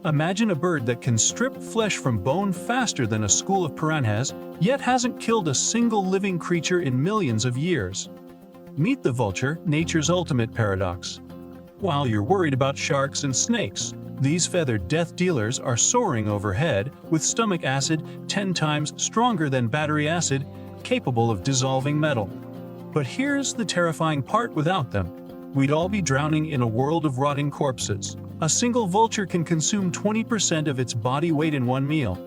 Imagine a bird that can strip flesh from bone faster than a school of piranhas, yet hasn't killed a single living creature in millions of years. Meet the vulture, nature's ultimate paradox. While you're worried about sharks and snakes, these feathered death dealers are soaring overhead with stomach acid 10 times stronger than battery acid, capable of dissolving metal. But here's the terrifying part: without them, we'd all be drowning in a world of rotting corpses. A single vulture can consume 20% of its body weight in one meal.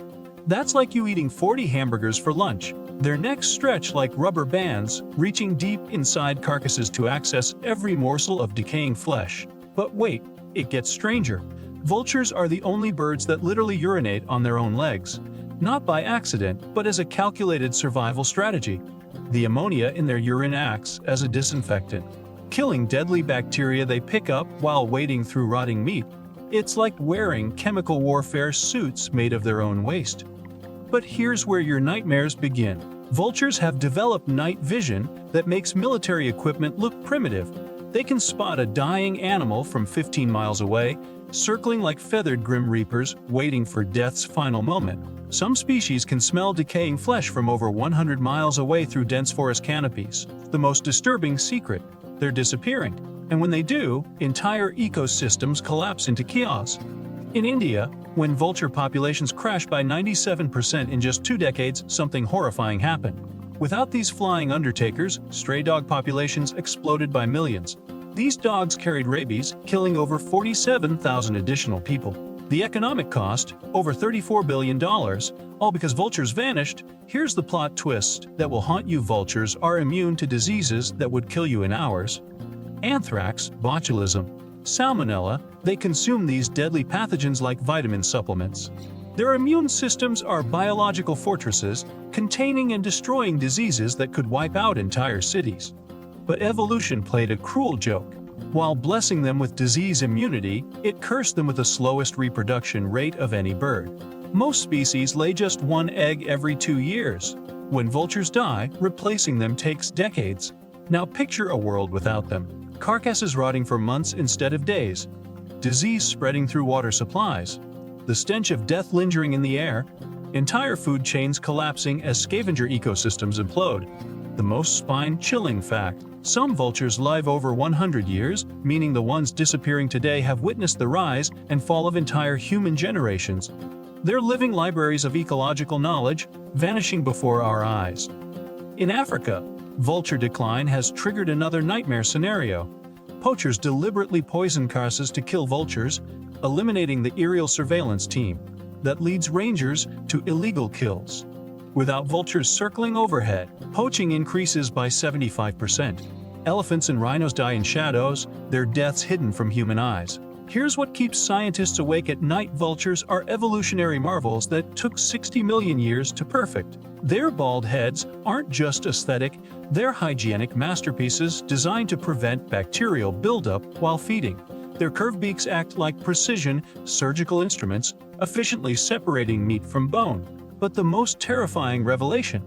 That's like you eating 40 hamburgers for lunch. Their necks stretch like rubber bands, reaching deep inside carcasses to access every morsel of decaying flesh. But wait, it gets stranger. Vultures are the only birds that literally urinate on their own legs. Not by accident, but as a calculated survival strategy. The ammonia in their urine acts as a disinfectant, killing deadly bacteria they pick up while wading through rotting meat. It's like wearing chemical warfare suits made of their own waste. But here's where your nightmares begin. Vultures have developed night vision that makes military equipment look primitive. They can spot a dying animal from 15 miles away, circling like feathered grim reapers, waiting for death's final moment. Some species can smell decaying flesh from over 100 miles away through dense forest canopies. The most disturbing secret: they're disappearing. And when they do, entire ecosystems collapse into chaos. In India, when vulture populations crashed by 97% in just 2 decades, something horrifying happened. Without these flying undertakers, stray dog populations exploded by millions. These dogs carried rabies, killing over 47,000 additional people. The economic cost, over $34 billion, all because vultures vanished. Here's the plot twist that will haunt you: vultures are immune to diseases that would kill you in hours. Anthrax, botulism, salmonella, they consume these deadly pathogens like vitamin supplements. Their immune systems are biological fortresses, containing and destroying diseases that could wipe out entire cities. But evolution played a cruel joke. While blessing them with disease immunity, it cursed them with the slowest reproduction rate of any bird. Most species lay just one egg every 2 years. When vultures die, replacing them takes decades. Now picture a world without them. Carcasses rotting for months instead of days. Disease spreading through water supplies. The stench of death lingering in the air. Entire food chains collapsing as scavenger ecosystems implode. The most spine-chilling fact: some vultures live over 100 years, meaning the ones disappearing today have witnessed the rise and fall of entire human generations. They're living libraries of ecological knowledge, vanishing before our eyes. In Africa, vulture decline has triggered another nightmare scenario. Poachers deliberately poison carcasses to kill vultures, eliminating the aerial surveillance team that leads rangers to illegal kills. Without vultures circling overhead, poaching increases by 75%. Elephants and rhinos die in shadows, their deaths hidden from human eyes. Here's what keeps scientists awake at night: vultures are evolutionary marvels that took 60 million years to perfect. Their bald heads aren't just aesthetic, they're hygienic masterpieces designed to prevent bacterial buildup while feeding. Their curved beaks act like precision surgical instruments, efficiently separating meat from bone. But the most terrifying revelation: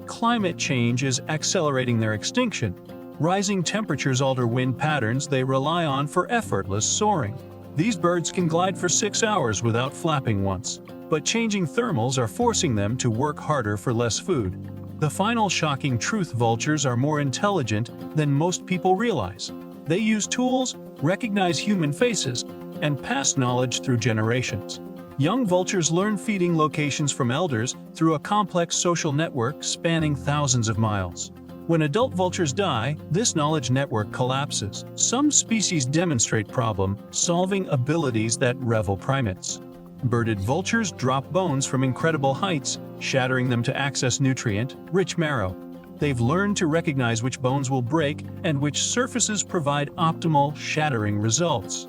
climate change is accelerating their extinction. Rising temperatures alter wind patterns they rely on for effortless soaring. These birds can glide for 6 hours without flapping once, but changing thermals are forcing them to work harder for less food. The final shocking truth: vultures are more intelligent than most people realize. They use tools, recognize human faces, and pass knowledge through generations. Young vultures learn feeding locations from elders through a complex social network spanning thousands of miles. When adult vultures die, this knowledge network collapses. Some species demonstrate problem-solving abilities that rival primates. Birded vultures drop bones from incredible heights, shattering them to access nutrient-rich marrow. They've learned to recognize which bones will break and which surfaces provide optimal shattering results.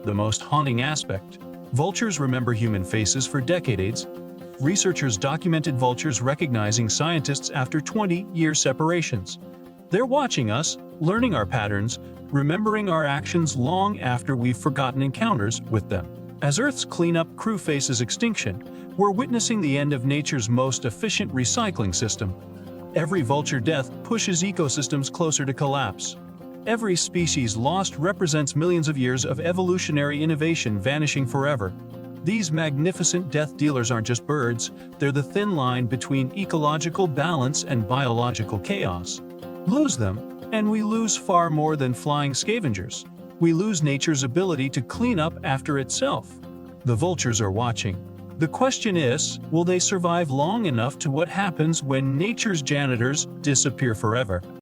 The most haunting aspect: vultures remember human faces for decades. Researchers documented vultures recognizing scientists after 20-year separations. They're watching us, learning our patterns, remembering our actions long after we've forgotten encounters with them. As Earth's cleanup crew faces extinction, we're witnessing the end of nature's most efficient recycling system. Every vulture death pushes ecosystems closer to collapse. Every species lost represents millions of years of evolutionary innovation vanishing forever. These magnificent death dealers aren't just birds, they're the thin line between ecological balance and biological chaos. Lose them, and we lose far more than flying scavengers. We lose nature's ability to clean up after itself. The vultures are watching. The question is, will they survive long enough to what happens when nature's janitors disappear forever?